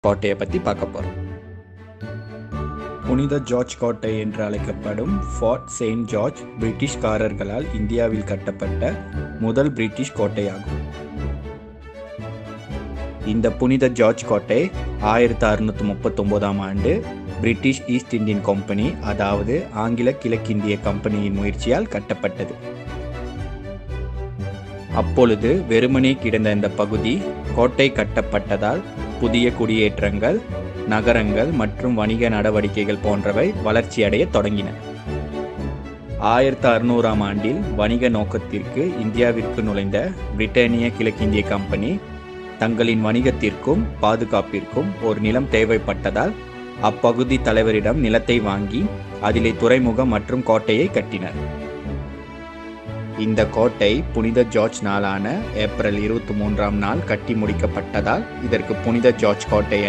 கோட்டையை பற்றி பார்க்க போகிறோம். புனித ஜார்ஜ் கோட்டை என்று அழைக்கப்படும் ஃபோர்ட் செயின்ட் ஜார்ஜ் பிரிட்டிஷ்காரர்களால் இந்தியாவில் கட்டப்பட்ட முதல் பிரிட்டிஷ் கோட்டையாகும். இந்த புனித ஜார்ஜ் கோட்டை 1639ஆம் ஆண்டு பிரிட்டிஷ் ஈஸ்ட் இந்தியன் கம்பெனி, அதாவது ஆங்கில கிழக்கிந்திய கம்பெனியின் முயற்சியால் கட்டப்பட்டது. அப்பொழுது வெறுமனே கிடந்த இந்த பகுதி கோட்டை கட்டப்பட்டதால் புதிய குடியேற்றங்கள், நகரங்கள் மற்றும் வணிக நடவடிக்கைகள் போன்றவை வளர்ச்சியடைய தொடங்கின. 1600ஆம் ஆண்டில் வணிக நோக்கத்திற்கு இந்தியாவிற்கு நுழைந்த பிரிட்டானிய கிழக்கிந்திய கம்பெனி தங்களின் வணிகத்திற்கும் பாதுகாப்பிற்கும் ஒரு நிலம் தேவைப்பட்டதால் அப்பகுதி தலைவரிடம் நிலத்தை வாங்கி அதிலே துறைமுகம் மற்றும் கோட்டையை கட்டினர். இந்த கோட்டை புனித ஜார்ஜ் நாளான ஏப்ரல் 23ஆம் நாள் கட்டி முடிக்கப்பட்டதால் இதற்கு புனித ஜார்ஜ் கோட்டை என